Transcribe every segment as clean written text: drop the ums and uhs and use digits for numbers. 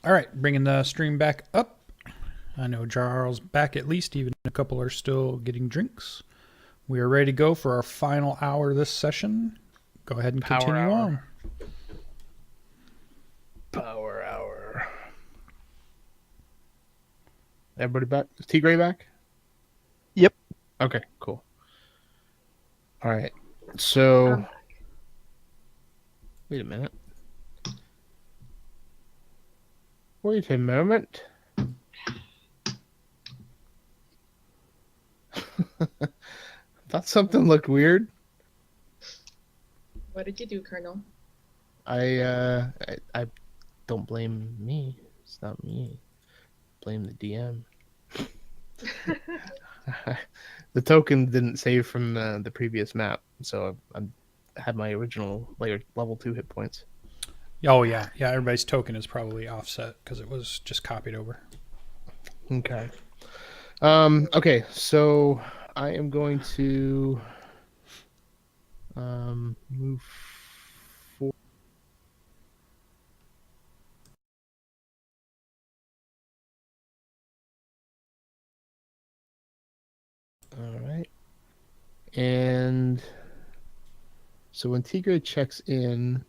All right, bringing the stream back up. I know Jarrel's back at least, even a couple are still getting drinks. We are ready to go for our final hour of this session. Go ahead and continue on. Power hour. Everybody back? Is Teagray back? Yep. Okay, cool. All right. So, wait a minute. Wait a moment. Thought something looked weird. What did you do, Colonel? I don't blame me. It's not me. Blame the DM. The token didn't save from the previous map, so I had my original level 2 hit points. Oh, yeah. Yeah, everybody's token is probably offset because it was just copied over. Okay. Okay, so I am going to move forward. All right. And so when Teagray checks in,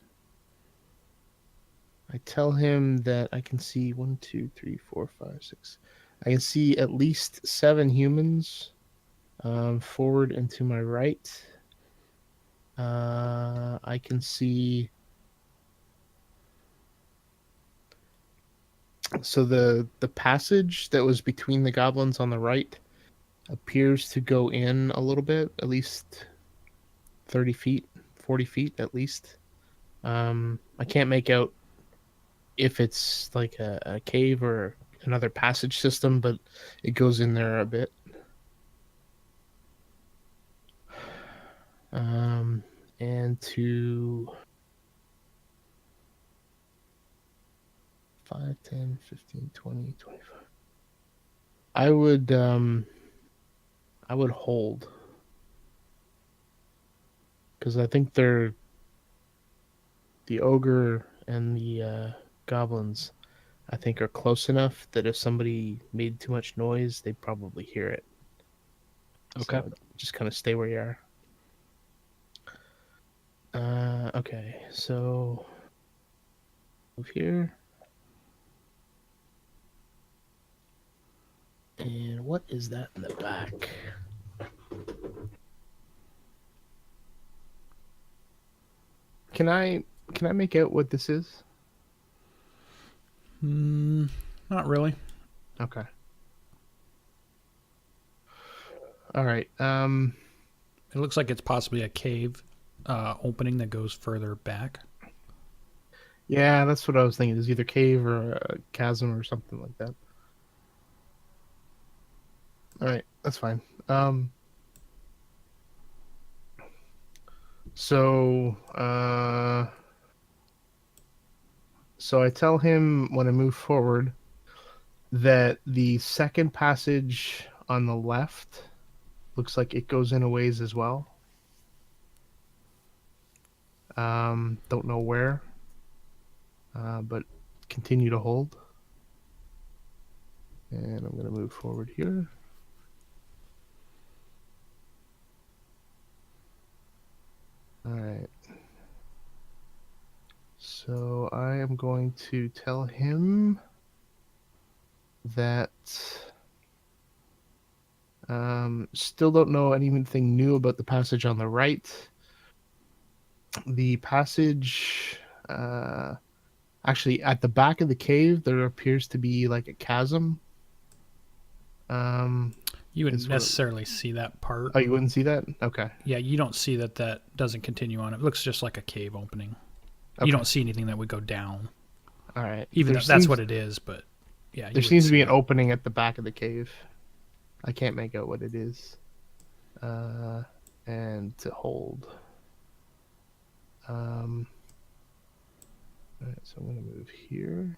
I tell him that I can see 1, 2, 3, 4, 5, 6. I can see at least 7 humans forward and to my right. I can see. So the passage that was between the goblins on the right appears to go in a little bit, at least 30 feet, 40 feet at least. I can't make out if it's like a cave or another passage system, but it goes in there a bit. And to 5, 10, 15, 20, 25. I would hold. Because I think they're the ogre and the goblins, I think, are close enough that if somebody made too much noise, they'd probably hear it. Okay. So just kind of stay where you are. Okay, so move here. And what is that in the back? Can I make out what this is? Not really. Okay. All right. It looks like it's possibly a cave opening that goes further back. Yeah, that's what I was thinking. It's either cave or a chasm or something like that. All right, that's fine. So I tell him when I move forward that the second passage on the left looks like it goes in a ways as well. Don't know where, but continue to hold. And I'm going to move forward here. All right. So I am going to tell him that still don't know anything new about the passage on the right. The passage, actually, at the back of the cave, there appears to be like a chasm. You wouldn't necessarily see that part. Oh, you wouldn't see that? Okay. Yeah, you don't see that doesn't continue on. It looks just like a cave opening. Okay. You don't see anything that would go down. All right. Even though that's what it is, but yeah. There seems to be an opening at the back of the cave. I can't make out what it is. And to hold. All right, so I'm going to move here.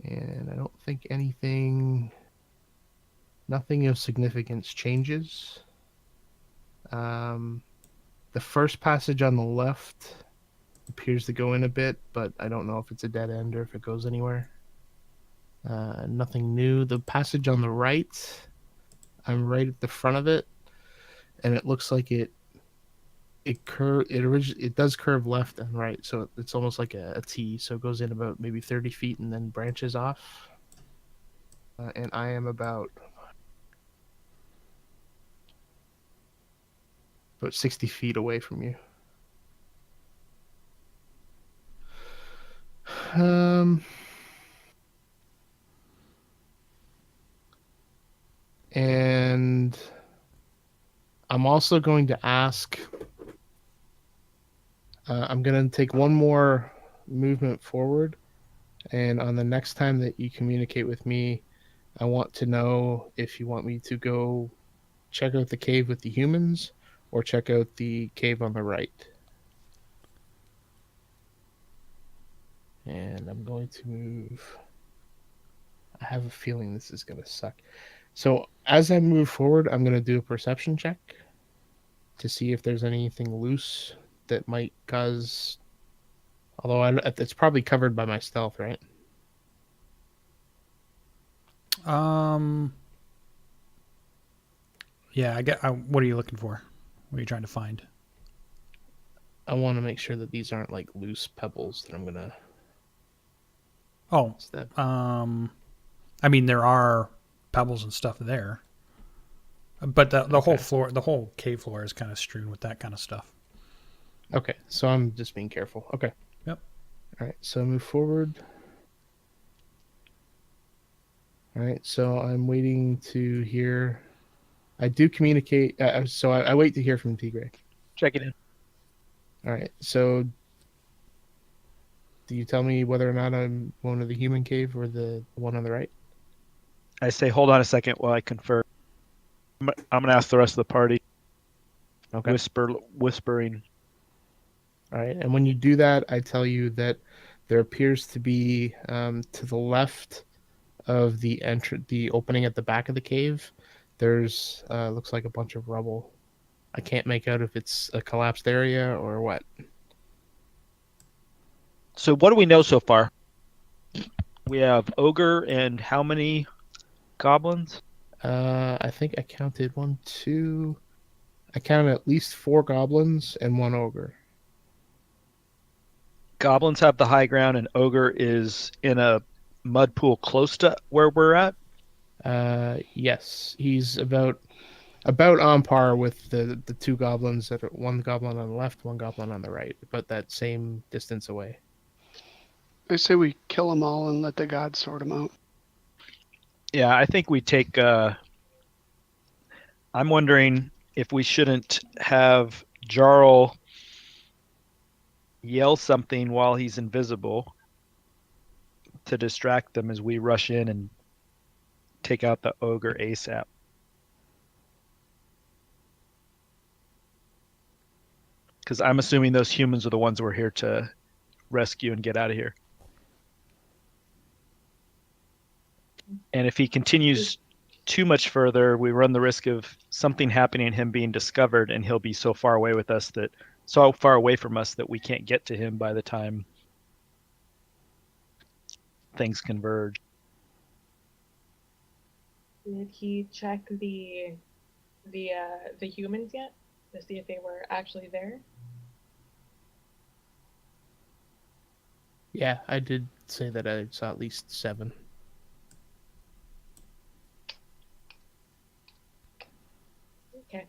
And I don't think nothing of significance changes. The first passage on the left appears to go in a bit, but I don't know if it's a dead end or if it goes anywhere. Nothing new. The passage on the right, I'm right at the front of it, and it looks like it does curve left and right, so it's almost like a T. So it goes in about maybe 30 feet and then branches off. And I am about 60 feet away from you. And I'm also going to ask, I'm going to take one more movement forward, and on the next time that you communicate with me, I want to know if you want me to go check out the cave with the humans or check out the cave on the right. And I'm going to move. I have a feeling this is going to suck. So as I move forward, I'm going to do a perception check to see if there's anything loose that might cause... Although it's probably covered by my stealth, right? Yeah, what are you looking for? What are you trying to find? I want to make sure that these aren't like loose pebbles that I'm gonna... Oh, I mean, there are pebbles and stuff there, but the whole floor, the whole cave floor is kind of strewn with that kind of stuff. Okay, so I'm just being careful. Okay. Yep. All right, so move forward. All right, so I'm waiting to hear... I do communicate, so I wait to hear from Teagray. Check it in. All right, so do you tell me whether or not I'm going to the human cave or the one on the right? I say, hold on a second while I confer. I'm going to ask the rest of the party. Okay. Whispering. All right, and when you do that, I tell you that there appears to be to the left of the opening at the back of the cave, there's looks like a bunch of rubble. I can't make out if it's a collapsed area or what. So what do we know so far? We have ogre and how many goblins? I think I counted I counted at least 4 goblins and 1 ogre. Goblins have the high ground and ogre is in a mud pool close to where we're at? Yes, he's about on par with the 2 goblins, that are 1 goblin on the left, 1 goblin on the right, about that same distance away. I say we kill them all and let the gods sort them out. Yeah, I think we take... I'm wondering if we shouldn't have Jarrel yell something while he's invisible to distract them as we rush in and take out the ogre ASAP. Because I'm assuming those humans are the ones we're here to rescue and get out of here. And if he continues too much further, we run the risk of something happening and him being discovered, and he'll be so far away from us that we can't get to him by the time things converge. Did he check the humans yet to see if they were actually there? Yeah, I did say that I saw at least 7. Okay.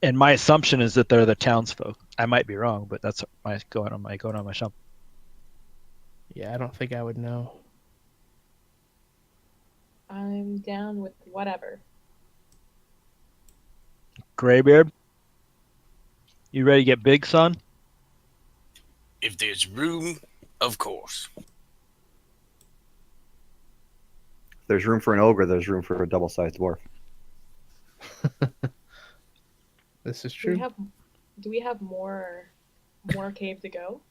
And my assumption is that they're the townsfolk. I might be wrong, but that's going on my assumption. Yeah, I don't think I would know. I'm down with whatever. Greybeard, you ready to get big, son? If there's room, of course. If there's room for an ogre, there's room for a double-sized dwarf. This is true. Do we have more cave to go?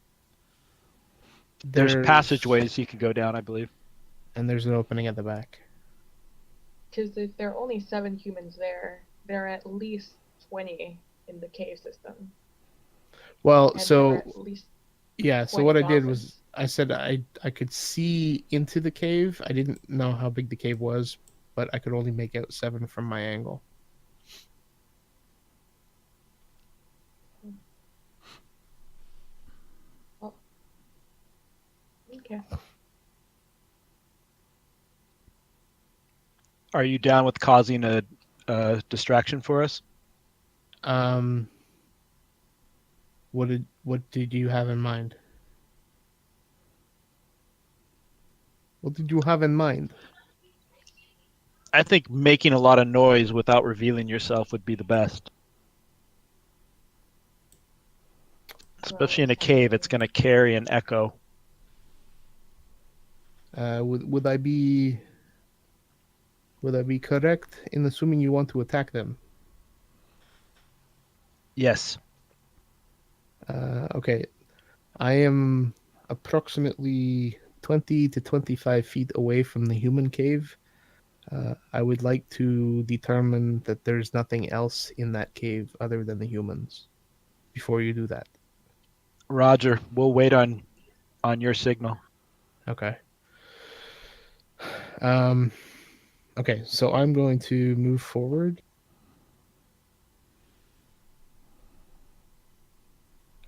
There's passageways you can go down, I believe. And there's an opening at the back. Because if there are only 7 humans there are at least 20 in the cave system. Well, And there so were at least yeah, so 20 what I did goblins. was I said I could see into the cave. I didn't know how big the cave was, but I could only make out 7 from my angle. Okay. Are you down with causing a distraction for us? What did you have in mind? What did you have in mind? I think making a lot of noise without revealing yourself would be the best. Especially in a cave, it's going to carry an echo. Would I be correct in assuming you want to attack them? Yes. Okay. I am approximately 20 to 25 feet away from the human cave. I would like to determine that there's nothing else in that cave other than the humans before you do that. Roger. We'll wait on your signal. Okay. Okay, so I'm going to move forward.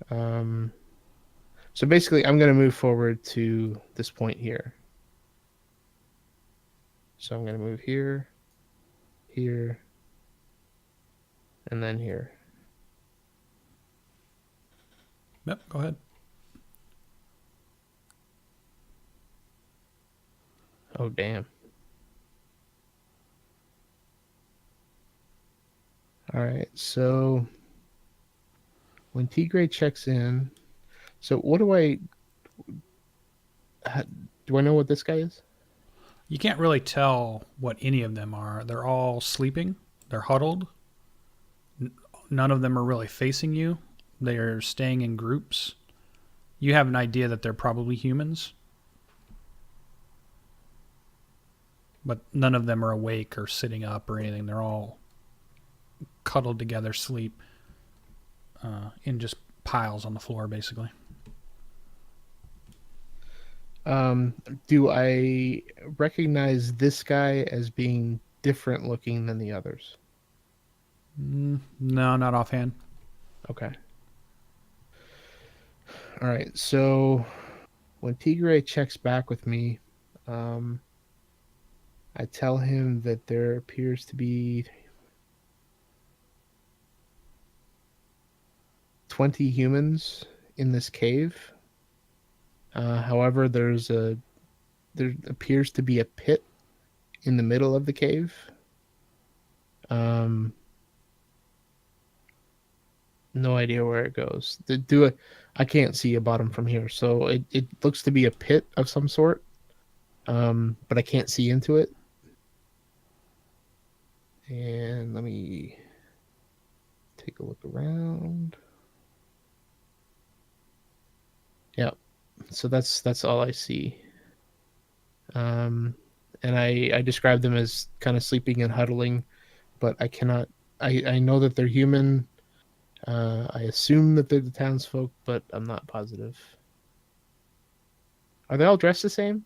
So basically, I'm going to move forward to this point here. So I'm going to move here, here, and then here. Yep, go ahead. Oh, damn. All right, so when Teagray checks in, so what do I know what this guy is? You can't really tell what any of them are. They're all sleeping. They're huddled. None of them are really facing you. They are staying in groups. You have an idea that they're probably humans. But none of them are awake or sitting up or anything. They're all cuddled together, sleep in just piles on the floor, basically. Do I recognize this guy as being different looking than the others? No, not offhand. Okay. All right. So when Teagray checks back with me, I tell him that there appears to be 20 humans in this cave. However, there appears to be a pit in the middle of the cave. No idea where it goes. I can't see a bottom from here, so it looks to be a pit of some sort. But I can't see into it. And let me take a look around. Yeah. So that's all I see. And I describe them as kind of sleeping and huddling, but I cannot. I know that they're human. I assume that they're the townsfolk, but I'm not positive. Are they all dressed the same?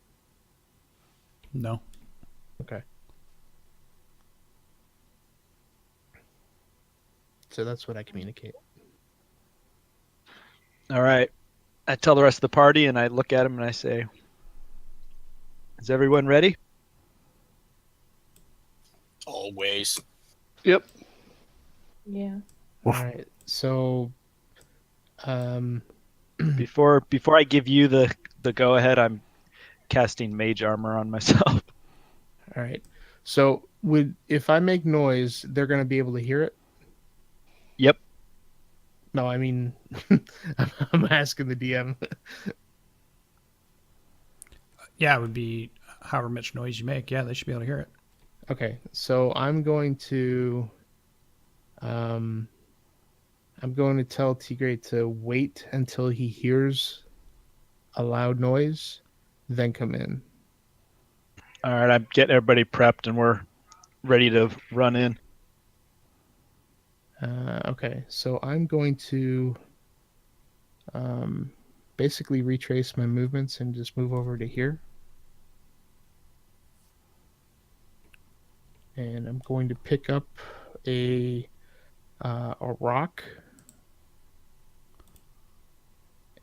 No. Okay. So that's what I communicate. All right. I tell the rest of the party, and I look at him and I say, "Is everyone ready?" Always. Yep. Yeah. All right. So, Before I give you the go ahead, I'm casting mage armor on myself. all right. So if I make noise, they're going to be able to hear it? Yep. No, I mean, I'm asking the DM. Yeah, it would be however much noise you make. Yeah, they should be able to hear it. Okay, so I'm going to tell Teagray to wait until he hears a loud noise, then come in. All right, I'm getting everybody prepped, and we're ready to run in. Okay, so I'm going to basically retrace my movements and just move over to here. And I'm going to pick up a rock,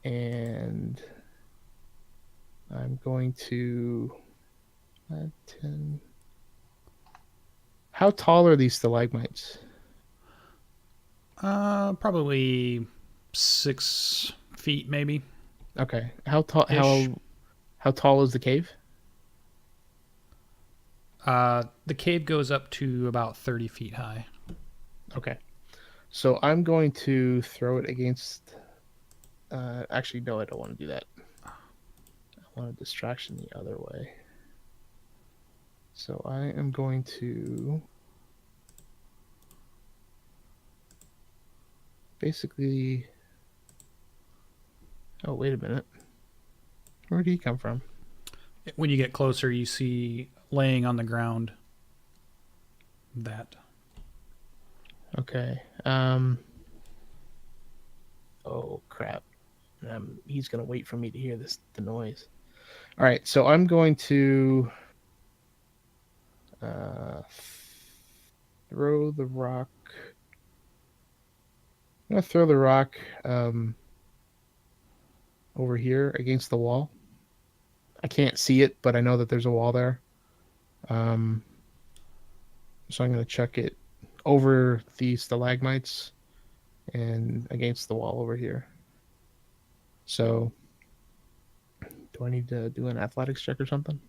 and I'm going to 10. How tall are these stalagmites? Probably 6 feet, maybe. Okay. How tall? Ish. How tall is the cave? The cave goes up to about 30 feet high. Okay. So I'm going to throw it against. Actually, no, I don't want to do that. I want a distraction the other way. So I am going to basically. Oh, wait a minute. Where did he come from? When you get closer, you see laying on the ground that. Okay. Oh crap. He's gonna wait for me to hear the noise. All right, so I'm going to throw the rock. I'm gonna throw the rock over here against the wall. I can't see it, but I know that there's a wall there. So I'm gonna chuck it over the stalagmites and against the wall over here. So, do I need to do an athletics check or something?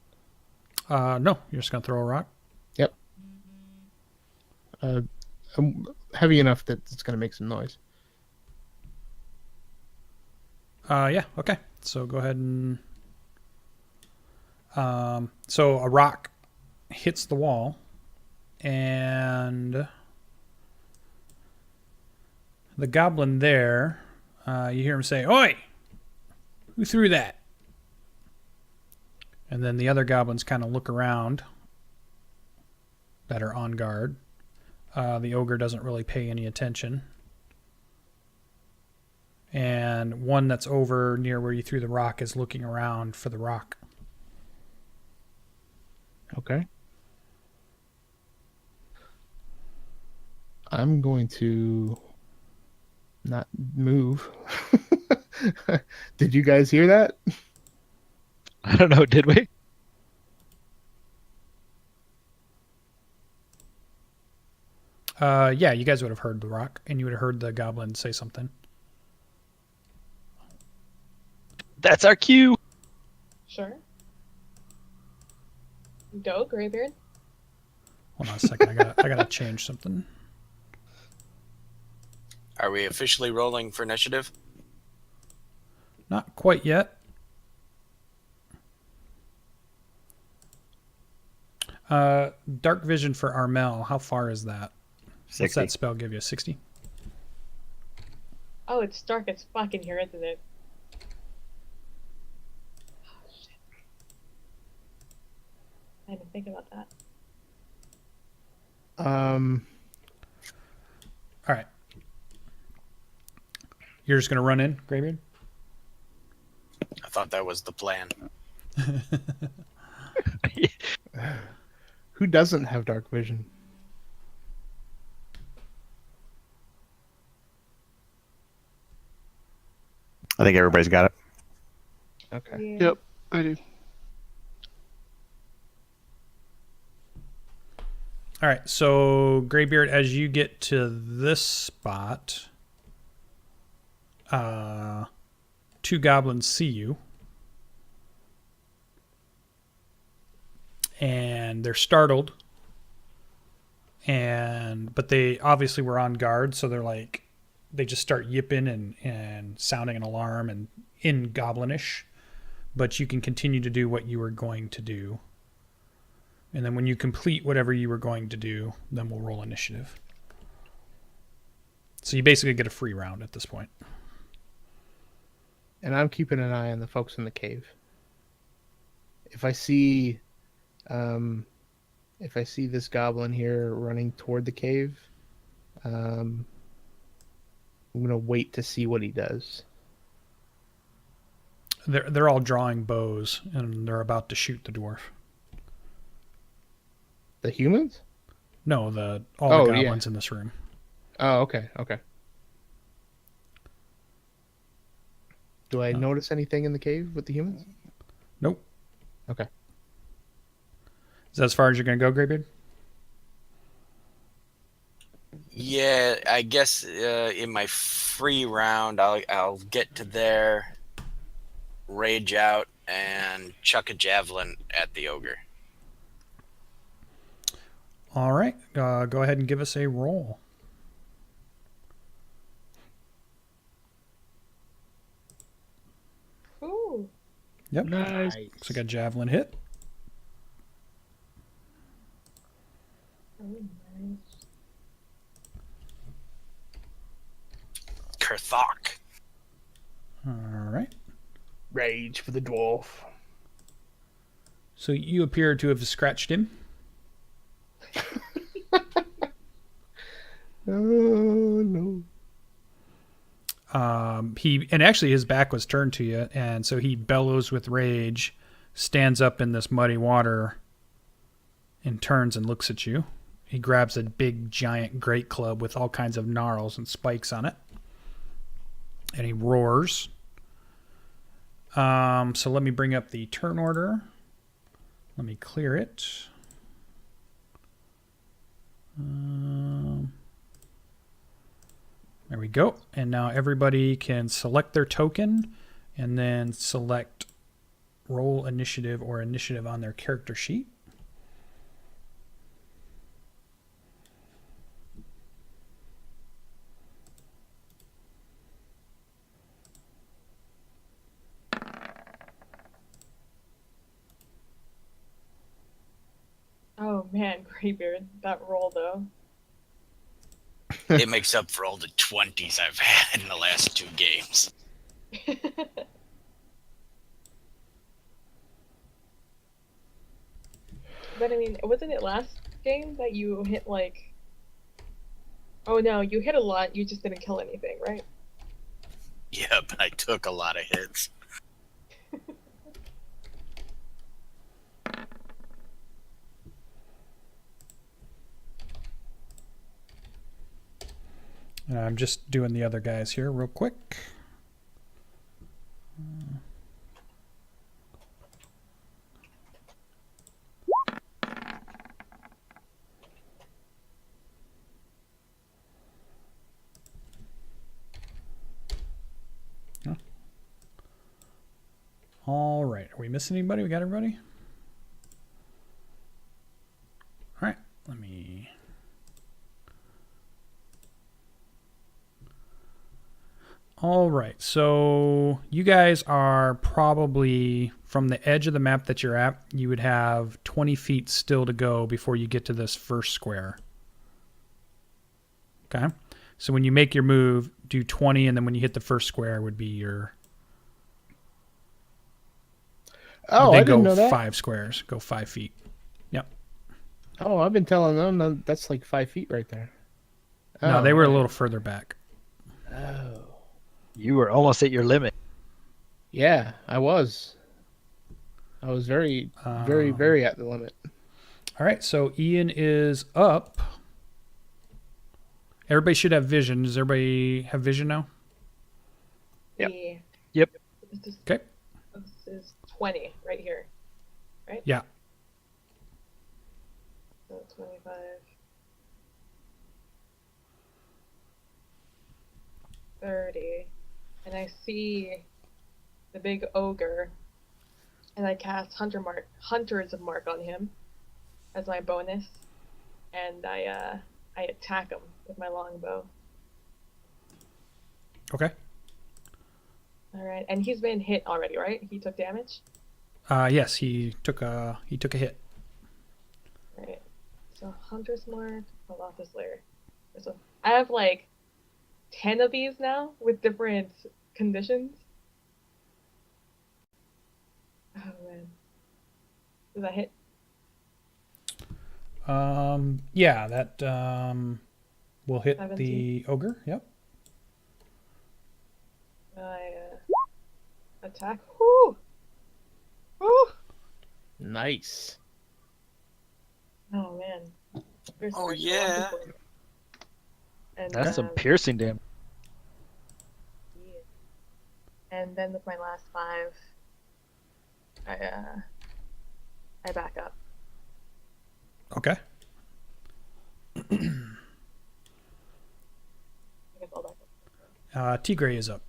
No, you're just gonna throw a rock. Yep. I'm heavy enough that it's gonna make some noise. Yeah. Okay. So go ahead and. So a rock hits the wall, and the goblin there, you hear him say, "Oi! Who threw that?" And then the other goblins kind of look around that are on guard. The ogre doesn't really pay any attention. And one that's over near where you threw the rock is looking around for the rock. Okay. I'm going to not move. Did you guys hear that? I don't know, did we? Yeah, you guys would have heard the rock, and you would have heard the goblin say something. That's our cue. Sure. Go, Greybeard. Hold on a second, I gotta change something. Are we officially rolling for initiative? Not quite yet. Dark vision for Armel. How far is that? 60. What's that spell give you? 60? Oh, it's dark as fuck in here, isn't it? Oh, shit. I didn't think about that. All right. You're just gonna run in, Greybeard? I thought that was the plan. Who doesn't have dark vision? I think everybody's got it. Okay. Yeah. Yep, I do. All right, so Greybeard, as you get to this spot, 2 goblins see you, and they're startled, but they obviously were on guard, so they're like, they just start yipping and sounding an alarm and in goblinish, but you can continue to do what you were going to do. And then when you complete whatever you were going to do, then we'll roll initiative. So you basically get a free round at this point. And I'm keeping an eye on the folks in the cave. If I see this goblin here running toward the cave, I'm gonna wait to see what he does. They're all drawing bows and they're about to shoot the dwarf. The humans? No, all Oh, the yeah. goblins in this room. Oh, okay, okay. Do I notice anything in the cave with the humans? Nope. Okay. Is that as far as you're going to go, Greybeard? Yeah, I guess in my free round, I'll get to there, rage out, and chuck a javelin at the ogre. All right. Go ahead and give us a roll. Ooh. Yep. Nice. So got javelin hit. Oh, nice. Kerthok. All right. Rage for the dwarf. So you appear to have scratched him. Oh no. And actually his back was turned to you, and so he bellows with rage, stands up in this muddy water, and turns and looks at you. He grabs a big giant great club with all kinds of gnarls and spikes on it, and he roars. So let me bring up the turn order. Let me clear it. There we go. And now everybody can select their token and then select roll initiative or initiative on their character sheet. Oh man, Greybeard, that roll though. It makes up for all the 20s I've had in the last 2 games. But I mean, wasn't it last game that you hit like? Oh no, you hit a lot. You just didn't kill anything, right? Yeah, but I took a lot of hits. And I'm just doing the other guys here real quick. All right. Are we missing anybody? We got everybody? All right. Let me... All right. So you guys are probably from the edge of the map that you're at, you would have 20 feet still to go before you get to this first square. Okay. So when you make your move, do 20, and then when you hit the first square would be your... Oh, I didn't know that. 5 squares. Go 5 feet. Yep. Oh, I've been telling them that's like 5 feet right there. No, Oh, they were a right. little further back. Oh. You were almost at your limit. Yeah, I was. I was very, very at the limit. All right, so Ian is up. Everybody should have vision. Does everybody have vision now? Yep. The- Yep. This is, Okay. this is 20 right here. Yeah. So 25. 30. And I see the big ogre. And I cast Hunter's Mark on him as my bonus. And I attack him with my longbow. Okay. Alright. And he's been hit already, right? He took damage? Yes, he took a hit. Right. So Hunter's Mark, Office Lair. So I have like 10 of these now with different conditions. Oh man. Does that hit? Yeah, that will hit 17. the ogre. Yep. I attack. Woo! Nice. Oh man. Here's Oh, my yeah. philosophy. And, That's some piercing damage. yeah. And then with my last 5, I back up. Okay. I guess I'll back up. Teagray is up.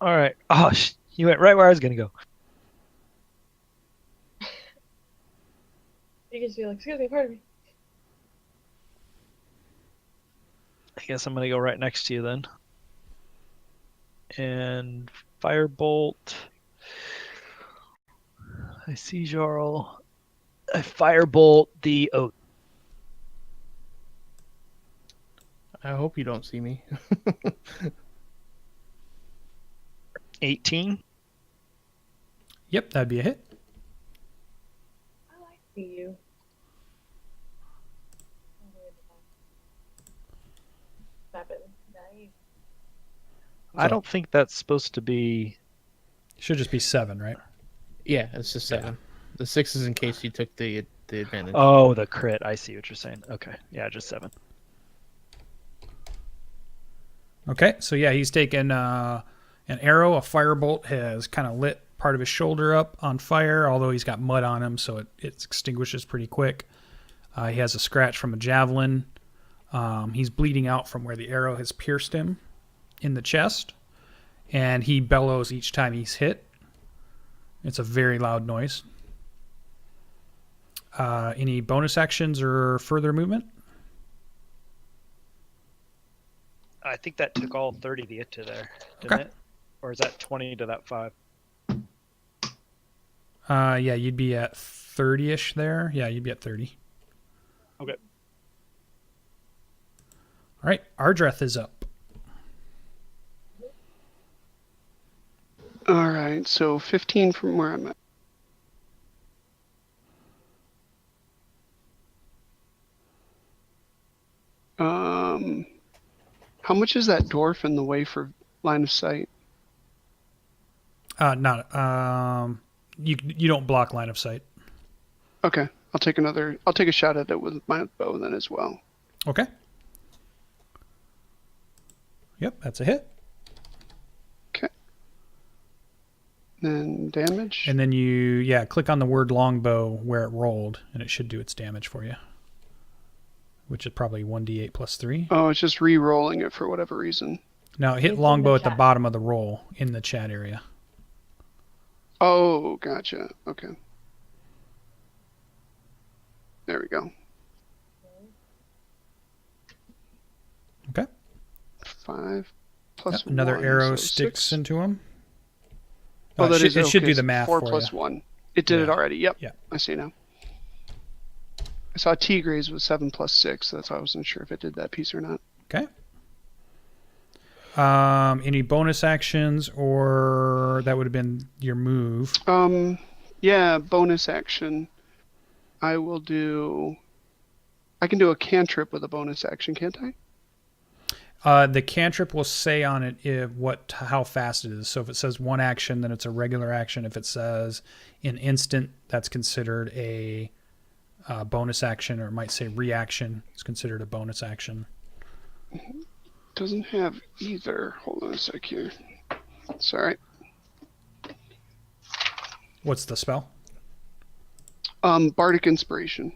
All right. Oh, you went right where I was gonna go. You can just be like, excuse me, pardon me. I guess I'm gonna go right next to you then. And firebolt. I see Jarrel. I firebolt the oak. I hope you don't see me. 18. Yep, that'd be a hit. Oh, I see you. Seven. Nice. I don't think that's supposed to be. Should just be 7, right? Yeah, it's just 7. The 6 is in case you took the advantage. Oh, the crit. I see what you're saying. Okay. Yeah, just 7. Okay, so yeah, he's taken an arrow. A firebolt has kind of lit part of his shoulder up on fire, although he's got mud on him, so it extinguishes pretty quick. He has a scratch from a javelin. He's bleeding out from where the arrow has pierced him in the chest, and he bellows each time he's hit. It's a very loud noise. Any bonus actions or further movement? I think that took all 30 to get to there, didn't Okay. it? Or is that 20 to that 5? Yeah, you'd be at 30-ish there. Yeah, you'd be at 30. Okay. All right, Ardreth is up. All right, so 15 from where I'm at. How much is that dwarf in the way for line of sight? You don't block line of sight. Okay, I'll take a shot at it with my bow then as well. Okay. Yep, that's a hit. Okay. Then damage. And then you click on the word longbow where it rolled, and it should do its damage for you. Which is probably 1d8 plus 3. Oh, it's just re-rolling it for whatever reason. Now hit It's in longbow the at the chat. bottom of the roll in the chat area. Oh, gotcha. Okay. There we go. Okay. 5 plus Yep, another 1, arrow so sticks 6. into him. Oh, it that should, is it should okay, do the so math 4 for plus you. 1. It did it Yeah. already. Yep. Yeah. I see now. I saw Teagray's was 7 plus 6. That's why I wasn't sure if it did that piece or not. Okay. Any bonus actions, or that would have been your move? Yeah, bonus action. I can do a cantrip with a bonus action, can't I? The cantrip will say on it how fast it is. So if it says one action, then it's a regular action. If it says an instant, that's considered a bonus action, or it might say reaction. It's considered a bonus action. Doesn't have either. Hold on a sec here. Sorry. What's the spell? Bartok Inspiration.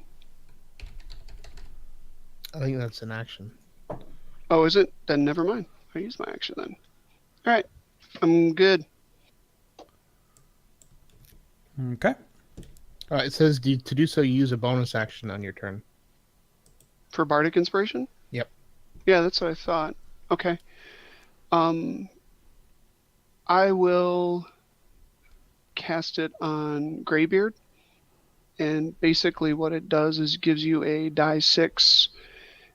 I think that's an action. Oh, is it? Then never mind. I use my action then. All right. I'm good. Okay. All right, it says to do so, you use a bonus action on your turn. For Bartok Inspiration? Yep. Yeah, that's what I thought. Okay. I will cast it on Greybeard. And basically what it does is gives you a die 6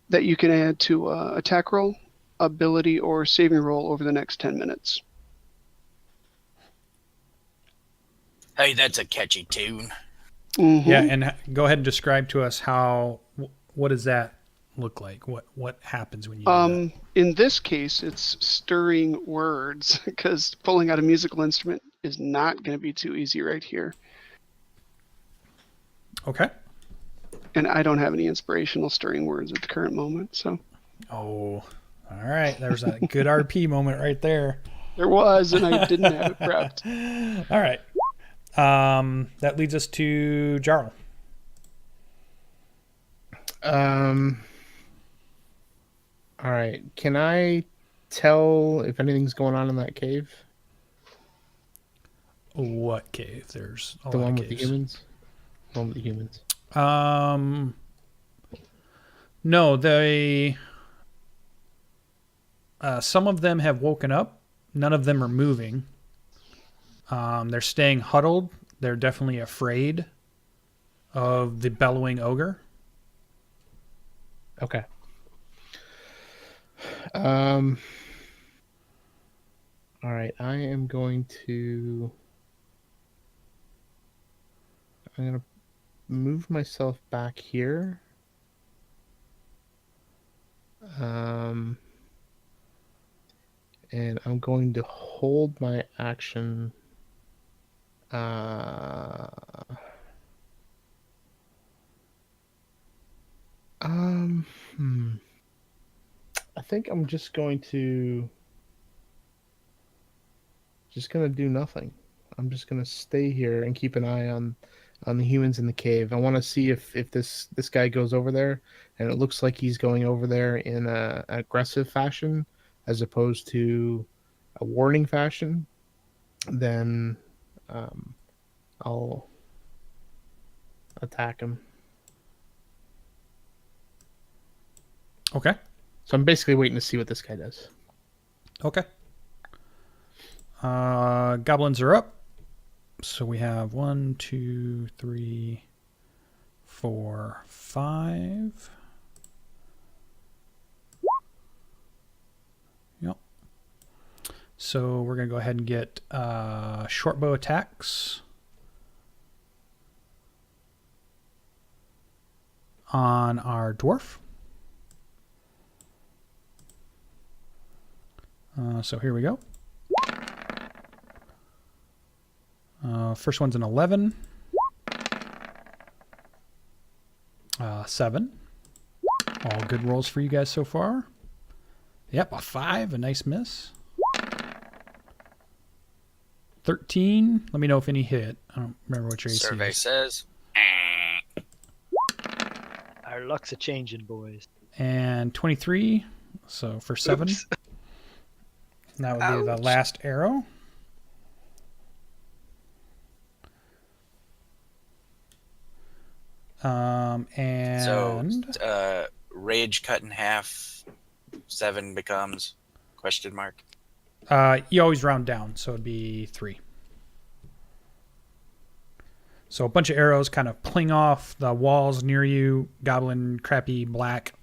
that you can add to attack roll, ability, or saving roll over the next 10 minutes. Hey, that's a catchy tune. Mm-hmm. Yeah, and go ahead and describe to us what does that look like? What happens when you do that? In this case, it's stirring words because pulling out a musical instrument is not going to be too easy right here. Okay. And I don't have any inspirational stirring words at the current moment, so. Oh, all right. There's a good RP moment right there. There was, and I didn't have it prepped. All right. That leads us to Jarrel. All right. Can I tell if anything's going on in that cave? What cave? There's a The lot one of with the caves. humans? The one with the humans. No, they. Some of them have woken up. None of them are moving. They're staying huddled. They're definitely afraid of the bellowing ogre. Okay. All right. I'm going to move myself back here. And I'm going to hold my action. I think I'm just going to do nothing. I'm just going to stay here and keep an eye on the humans in the cave. I want to see if this guy goes over there, and it looks like he's going over there in a aggressive fashion as opposed to a warning fashion. Then I'll attack him. Okay. So I'm basically waiting to see what this guy does. Okay. Goblins are up. So we have 1, 2, 3, 4, 5. Yep. So we're going to go ahead and get short bow attacks on our dwarf. So here we go. First one's an 11. 7. All good rolls for you guys so far. Yep, a 5, a nice miss. 13. Let me know if any hit. I don't remember what your AC Survey is. says. Our luck's a changing, boys. And 23. So for 7. Oops. That would be the Ouch. last arrow. And So, rage cut in half. 7 becomes question mark. you always round down, so it'd be 3. So a bunch of arrows kind of pling off the walls near you, goblin crappy black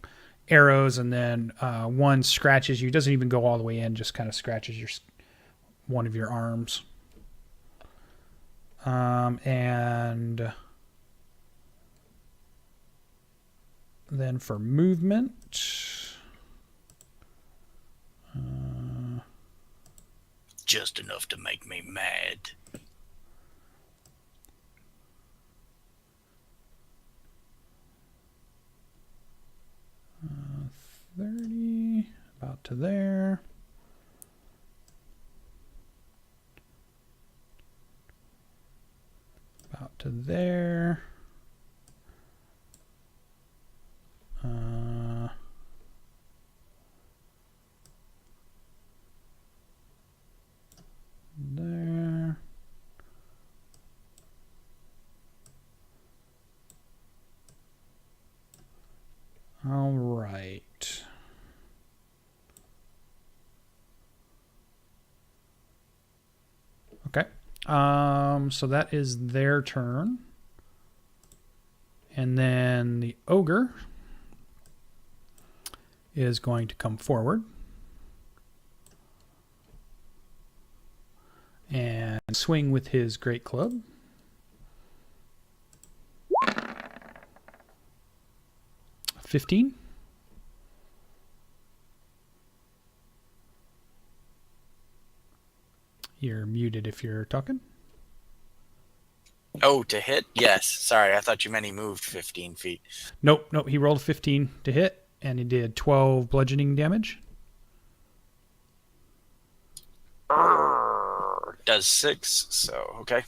arrows, and then one scratches you. Doesn't even go all the way in, just kind of scratches one of your arms. And then for movement, Just enough to make me mad. uh, 30, about to there. About to there. There. All right. Okay. So that is their turn. And then the ogre is going to come forward and swing with his great club. $15. You're muted if you're talking. Oh, to hit? Yes. Sorry, I thought you meant he moved 15 feet. Nope. He rolled 15 to hit, and he did 12 bludgeoning damage. Does 6, so okay.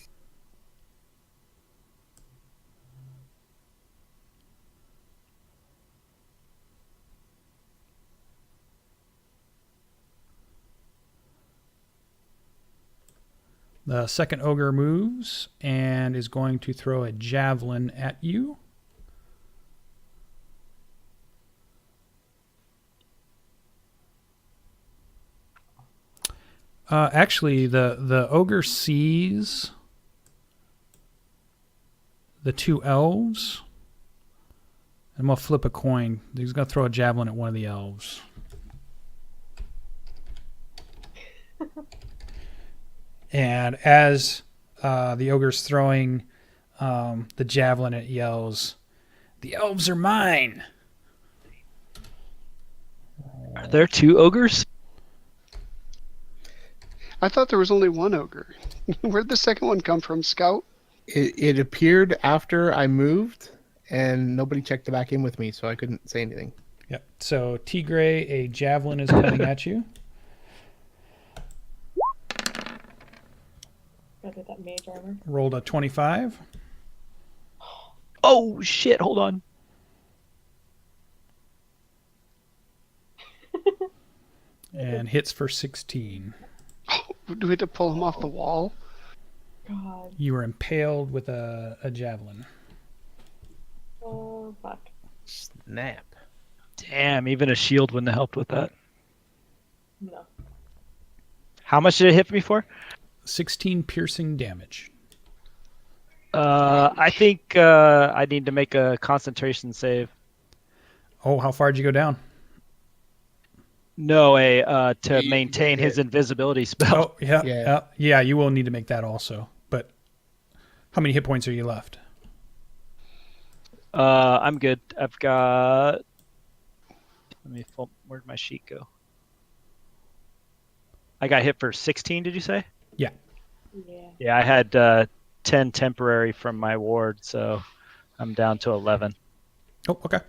The second ogre moves and is going to throw a javelin at you. Actually, the ogre sees the two elves. I'm going to flip a coin. He's going to throw a javelin at one of the elves. And as the ogre's throwing the javelin, it yells, "The elves are mine!" Are there 2 ogres? I thought there was only one ogre. Where'd the second one come from, Scout? It appeared after I moved, and nobody checked back in with me, so I couldn't say anything. Yep. So Teagray, a javelin is coming at you. Gotta get that mage armor. Rolled a 25. Oh shit! Hold on. And hits for 16. Do we have to pull him off the wall? God. You were impaled with a javelin. Oh, fuck. Snap. Damn, even a shield wouldn't have helped with that. No. How much did it hit me for? 16 piercing damage. I think I need to make a concentration save. Oh, how far did you go down? No, to You maintain get his hit. invisibility spell. Oh, yeah, you will need to make that also. But how many hit points are you left? I'm good. I've got. Where'd my sheet go? I got hit for 16. Did you say? Yeah. Yeah. Yeah, I had 10 temporary from my ward, so I'm down to 11. Oh, okay.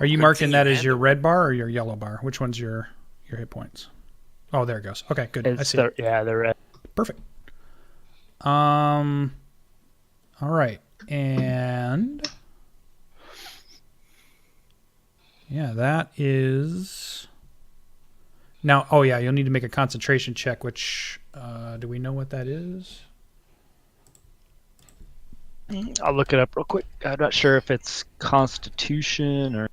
Are you Good marking thing that you as your handled red bar or your yellow bar? Which one's your hit points? Oh, there it goes. Okay, good. I see. They're red. Perfect. All right. And yeah, that is now. Oh yeah, you'll need to make a concentration check. Which do we know what that is? I'll look it up real quick. I'm not sure if it's Constitution or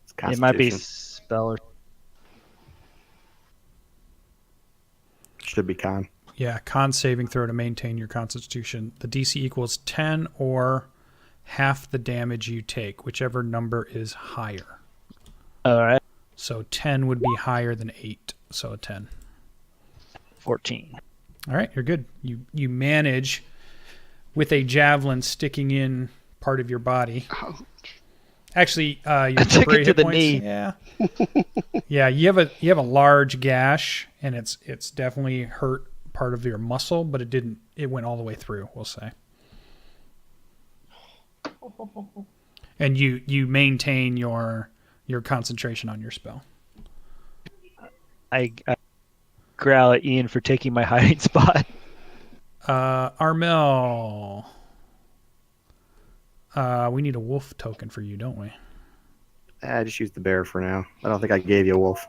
It's it might be Constitution. spell or. Should be con. Yeah, con saving throw to maintain your constitution. The DC equals 10 or half the damage you take, whichever number is higher. All right, So 10 would be higher than 8, so a 10. 14. All right, you're good. You manage with a javelin sticking in part of your body. Ouch. Actually, your I took temporary it to hit the points. knee. Yeah, yeah. You have a large gash, and it's definitely hurt part of your muscle, but it didn't. It went all the way through. We'll say. And you maintain your concentration on your spell. I growl at Ian for taking my hiding spot. Armel. We need a wolf token for you, don't we? I just use the bear for now. I don't think I gave you a wolf.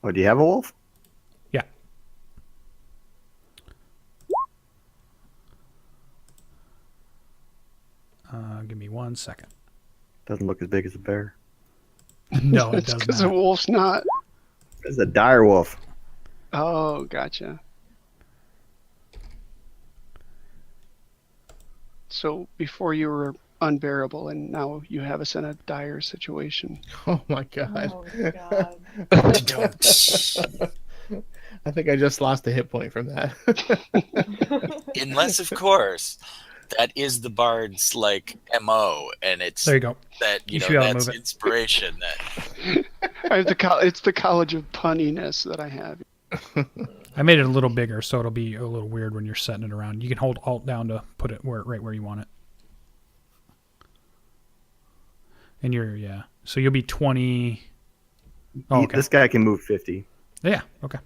Oh, do you have a wolf? Yeah. Give me 1 second. Doesn't look as big as a bear. No, it It's does because the not. wolf's not. It's a dire wolf. Oh, gotcha. So before you were unbearable, and now you have us in a dire situation. Oh my god. Oh, God. I think I just lost a hit point from that. Unless, of course. that is the bard's like MO, and it's There you go. that You should be able to that's move it. inspiration. That It's the college of punniness that I have. I made it a little bigger, so it'll be a little weird when you're setting it around. You can hold Alt down to put it right where you want it. And so you'll be 20. Oh, okay. This guy can move 50. Yeah, okay.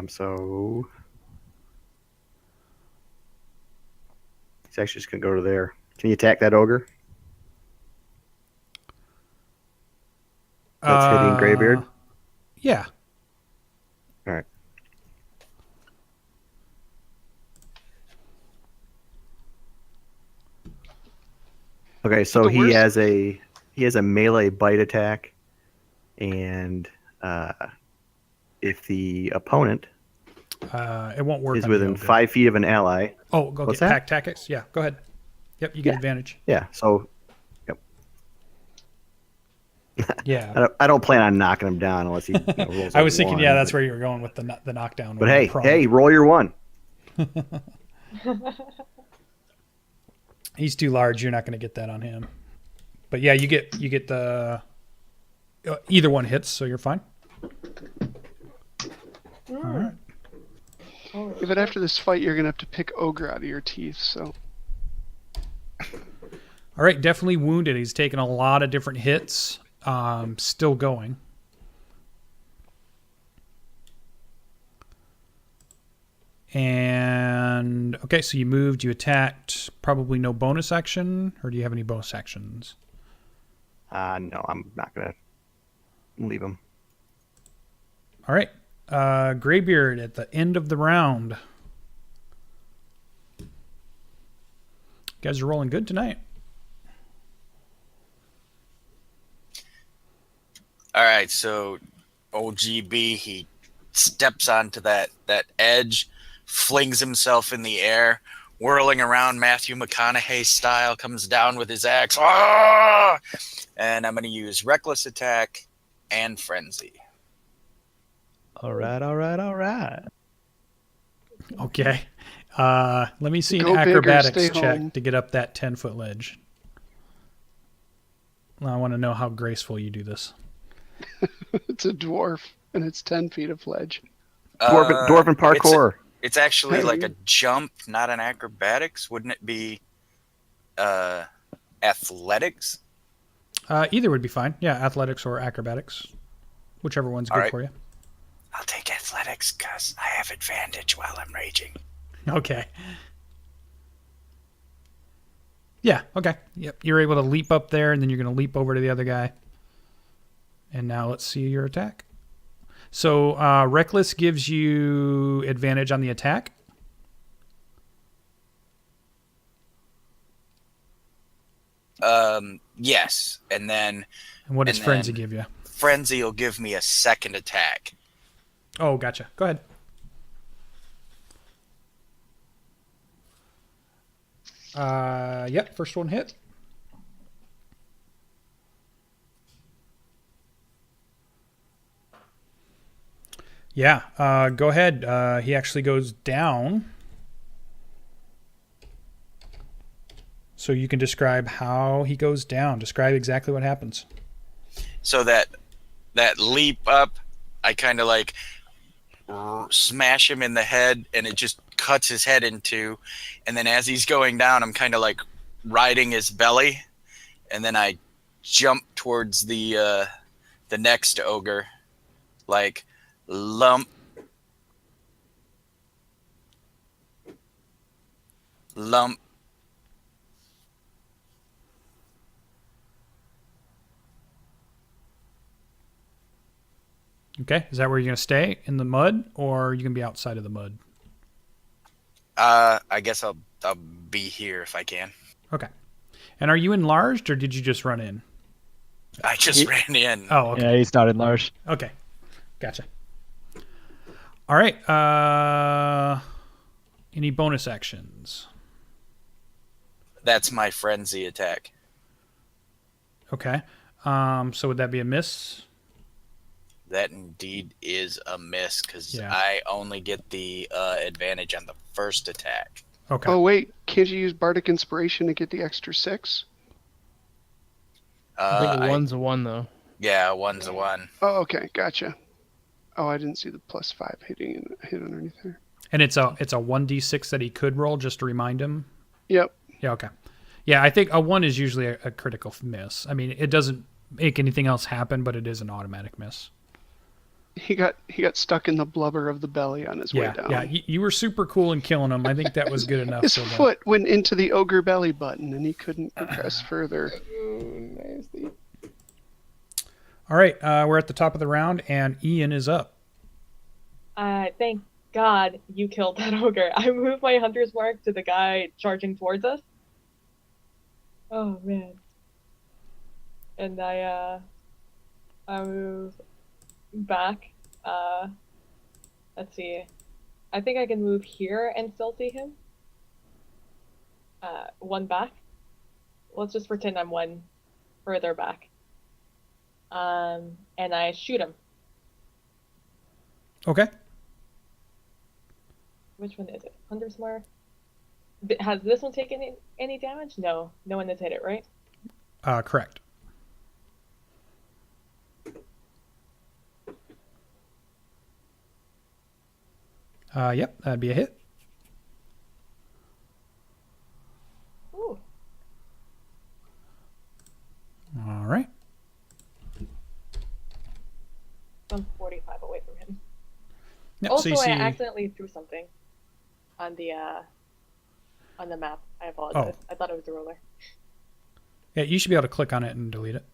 So he's actually just gonna go to there. Can you attack that ogre? That's hitting Greybeard. Yeah. All right. Okay, so The he worst- has a melee bite attack, and if the opponent It won't work. is on the within ogre. 5 feet of an ally, Oh, go What's get that? pack tactics. Yeah, go ahead. Yep, you get Yeah. advantage. yeah. So Yeah. I don't plan on knocking him down unless he rolls. I was thinking, yeah, that's where. where you were going with the knockdown. But when hey, you're prone. hey, roll your 1. He's too large. You're not going to get that on him. But yeah, you get the either one hits, so you're fine. All right. Yeah, but after this fight, you're gonna have to pick ogre out of your teeth. So All right, definitely wounded. He's taken a lot of different hits. Still going. And okay, so you moved, you attacked. Probably no bonus action, or do you have any bonus actions? No, I'm not gonna leave him. All right, Greybeard at the end of the round. You guys are rolling good tonight. All right, so OGB, he steps onto that edge, flings himself in the air, whirling around Matthew McConaughey style, comes down with his axe. Ah! And I'm going to use Reckless Attack and Frenzy. All right. Okay. Let me see an Go big or acrobatics stay check home. to get up that 10-foot ledge. I want to know how graceful you do this. it's a dwarf, and it's 10 feet of ledge. Dwarven parkour. It's actually like a jump, not an acrobatics. Wouldn't it be athletics? Either would be fine. Yeah, athletics or acrobatics. Whichever one's good right. for you. I'll take athletics because I have advantage while I'm raging. Okay. Yeah, okay. Yep, you're able to leap up there, and then you're going to leap over to the other guy. And now let's see your attack. So Reckless gives you advantage on the attack. Yes, and then And what does And Frenzy then- give you? Frenzy will give me a second attack. Oh, gotcha. Go ahead. Yep, first one hit. Yeah, go ahead. He actually goes down. So you can describe how he goes down. Describe exactly what happens. So that leap up, I kind of like smash him in the head, and it just cuts his head in two. And then as he's going down, I'm kind of like riding his belly, and then I jump towards the next ogre, like lump. Okay, is that where you're going to stay? In the mud, or are you going to be outside of the mud? I guess I'll be here if I can. Okay. And are you enlarged, or did you just run in? I just ran in. Oh, okay. Yeah, he's not enlarged. Okay. Gotcha. All right. Any bonus actions? That's my frenzy attack. Okay. So would that be a miss? That indeed is a miss because Yeah. I only get the advantage on the first attack. Okay. Oh wait, Can't you use Bartok Inspiration to get the extra 6? I think a 1's a 1 though. Yeah, 1's a 1. Oh, okay, gotcha. Oh, I didn't see the +5 hit underneath there. And it's a 1d6 that he could roll just to remind him. Yep. Yeah. Okay. Yeah, I think a 1 is usually a critical miss. I mean, it doesn't make anything else happen, but it is an automatic miss. He got stuck in the blubber of the belly on his way down. Yeah, you were super cool in killing him. I think that was good enough. His foot went into the ogre belly button, and he couldn't progress further. Nasty. All right, we're at the top of the round, and Ian is up. Thank God you killed that ogre. I moved my hunter's mark to the guy charging towards us. Oh man. And I move back. Let's see. I think I can move here and still see him. 1 back. Let's just pretend I'm 1 further back. And I shoot him. Okay. Which one is it? Hunter's mark. Has this one taken any damage? No. No one has hit it, right? Correct. Yep, that'd be a hit. Ooh. All right. I'm 45 away from him. Yep, Also, so you see... I accidentally threw something on the map. I apologize. Oh. I thought it was a ruler. Yeah, you should be able to click on it and delete it.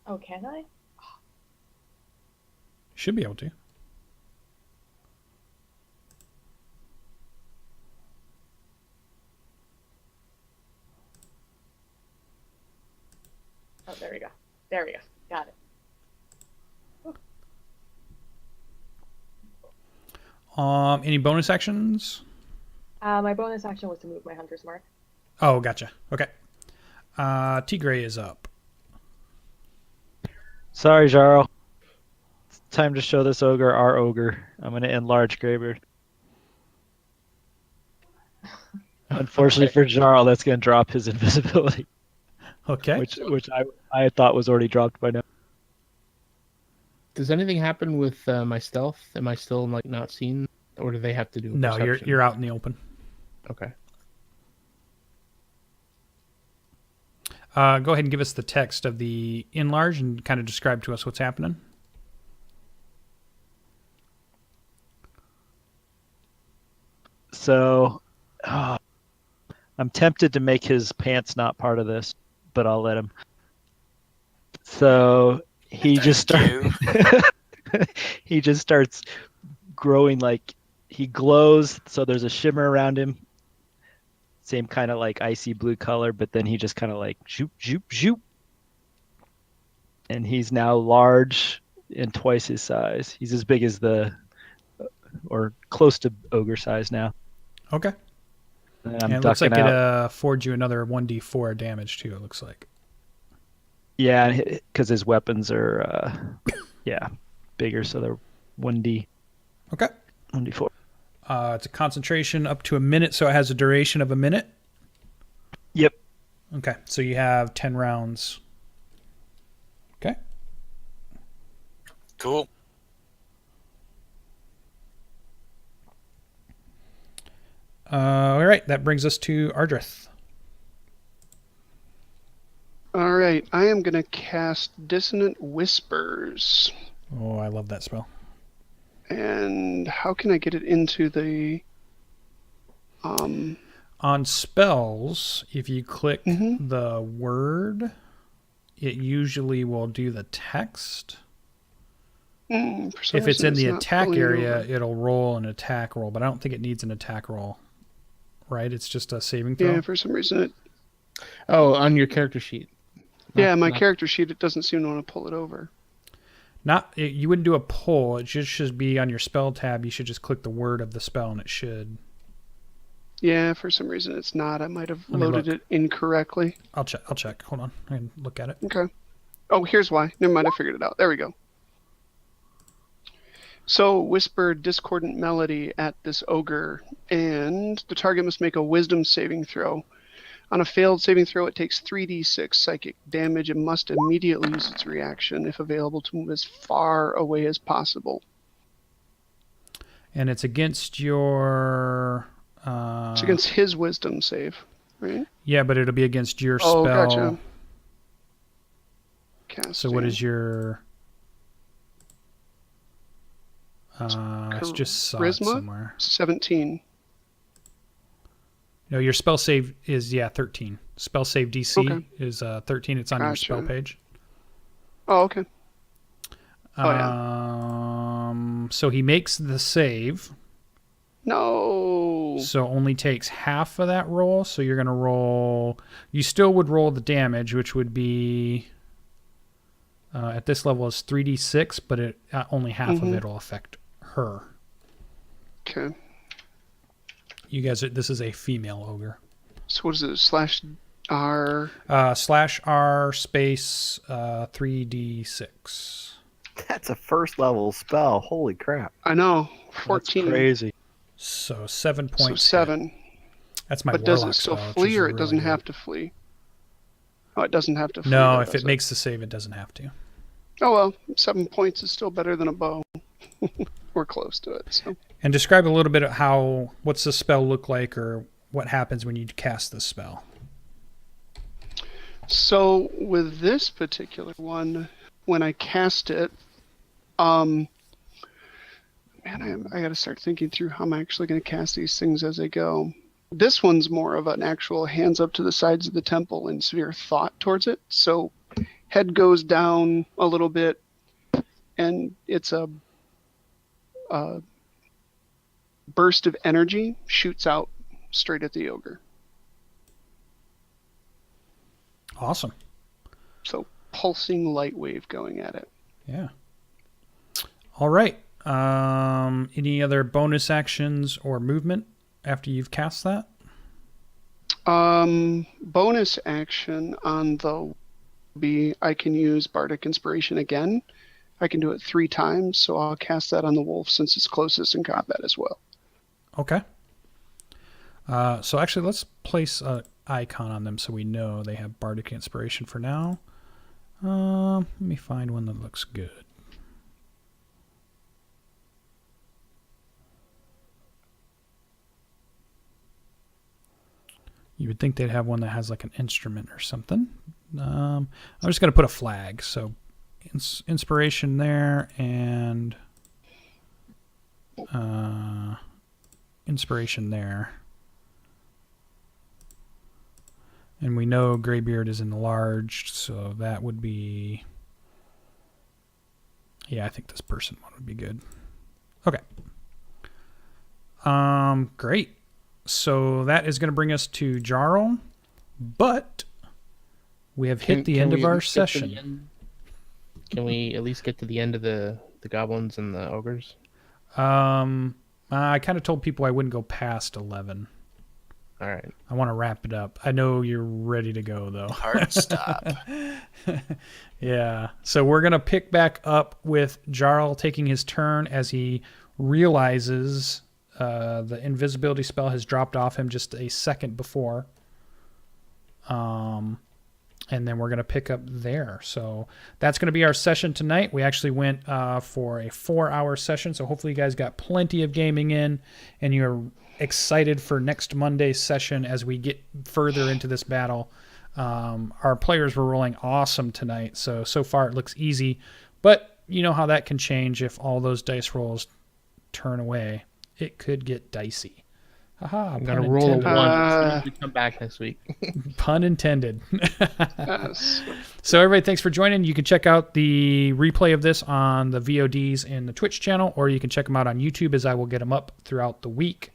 Oh, can I? Should be able to. Oh, there we go. There we go. Got it. Any bonus actions? My bonus action was to move my hunter's mark. Oh, gotcha. Okay. Teagray is up. Sorry, Jarrel. It's time to show this ogre our ogre. I'm going to enlarge Greybeard. Unfortunately for Jarrel, that's going to drop his invisibility. Okay. Which I thought was already dropped by now. Does anything happen with my stealth? Am I still like not seen, or do they have to do? No, perception? you're out in the open. Okay. Go ahead and give us the text of the enlarge and kind of describe to us what's happening. So, I'm tempted to make his pants not part of this, but I'll let him. So he just he just starts growing, like he glows. So there's a shimmer around him. Same kind of like icy blue color, but then he just kind of like zoop, zoop, zoop. And he's now large and twice his size. He's as big as or close to ogre size now. Okay. And And it looks like it affords you another 1d4 damage too, it looks like. Yeah, because his weapons are, bigger, so they're 1d. Okay. 1d4. It's a concentration up to a minute, so it has a duration of a minute. Yep. Okay, so you have 10 rounds. Okay. Cool. All right, that brings us to Ardreth. All right, I am going to cast Dissonant Whispers. Oh, I love that spell. And how can I get it into the... On spells, if you click the word, it usually will do the text. If it's in the attack area, it'll roll an attack roll, but I don't think it needs an attack roll. Right? It's just a saving throw? Yeah, for some reason it... Oh, on your character sheet. Yeah, my character sheet, it doesn't seem to want to pull it over. You wouldn't do a pull. It just should be on your spell tab. You should just click the word of the spell, and it should. Yeah, for some reason it's not. I might have Let me loaded look. it incorrectly. I'll check. Hold on. I can look at it. Okay. Oh, here's why. Never mind, I figured it out. There we go. So whisper discordant melody at this ogre, and the target must make a wisdom saving throw. On a failed saving throw, it takes 3d6 psychic damage and must immediately use its reaction, if available, to move as far away as possible. And it's against your... It's against his wisdom save, right? Yeah, but it'll be against your Oh, spell. gotcha. Casting. So what is your... it's just saw it Charisma? somewhere. 17. No, your spell save is 13. Spell save DC is 13. It's on your spell page. Oh, okay. So he makes the save. No. So only takes half of that roll. So you're going to roll... You still would roll the damage, which would be... at this level is 3d6, but only half of it will affect her. Okay. You guys, this is a female ogre. So what is it? /R? /R space 3d6. That's a first level spell. Holy crap. I know. 14. That's crazy. So 7 points. So 7. That's my But does warlock it still spell, flee, or it really doesn't good. have to flee? Oh, it doesn't have to flee. No, though, if does it makes the save, it doesn't have to. Oh, well, 7 points is still better than a bow. We're close to it. So. And describe a little bit of what's the spell look like, or what happens when you cast this spell. So with this particular one, when I cast it, I got to start thinking through how I'm actually going to cast these things as I go. This one's more of an actual hands up to the sides of the temple and severe thought towards it. So head goes down a little bit, and it's a burst of energy shoots out straight at the ogre. Awesome. So pulsing light wave going at it. Yeah. All right. Any other bonus actions or movement after you've cast that? Bonus action on the I can use Bartok Inspiration again. I can do it 3 times, so I'll cast that on the wolf since it's closest in combat as well. Okay. So actually, let's place an icon on them so we know they have Bardic Inspiration for now. Let me find one that looks good. You would think they'd have one that has like an instrument or something. I'm just going to put a flag. So inspiration there and inspiration there. And we know Greybeard is enlarged, so that would be... Yeah, I think this person one would be good. Okay. Great. So that is going to bring us to Jarrel, but we have hit the end of our session. Can we at least get to the end of the goblins and the ogres? I kind of told people I wouldn't go past 11. All right. I want to wrap it up. I know you're ready to go, though. Hard stop. Yeah. So we're going to pick back up with Jarrel taking his turn as he realizes the invisibility spell has dropped off him just a second before. And then we're going to pick up there. So that's going to be our session tonight. We actually went for a 4-hour session, so hopefully you guys got plenty of gaming in, and you're excited for next Monday's session as we get further into this battle. Our players were rolling awesome tonight, so far it looks easy, but you know how that can change if all those dice rolls turn away. It could get dicey. Haha, I'm going to roll a 1 as soon as we come back next week. Pun intended. Yes. So everybody, thanks for joining. You can check out the replay of this on the VODs in the Twitch channel, or you can check them out on YouTube as I will get them up throughout the week.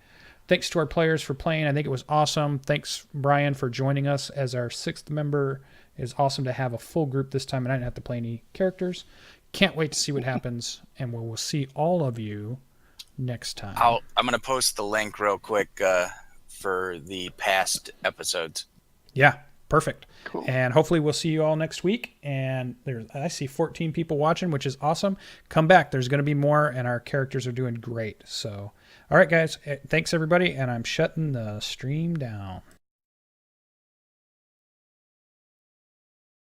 Thanks to our players for playing. I think it was awesome. Thanks, Brian, for joining us as our 6th member. It is awesome to have a full group this time, and I didn't have to play any characters. Can't wait to see what happens, and we'll see all of you next time. I'm going to post the link real quick for the past episodes. Yeah, Perfect. Cool. And hopefully we'll see you all next week. And I see 14 people watching, which is awesome. Come back. There's going to be more, and our characters are doing great. So, all right, guys. Thanks, everybody. And I'm shutting the stream down.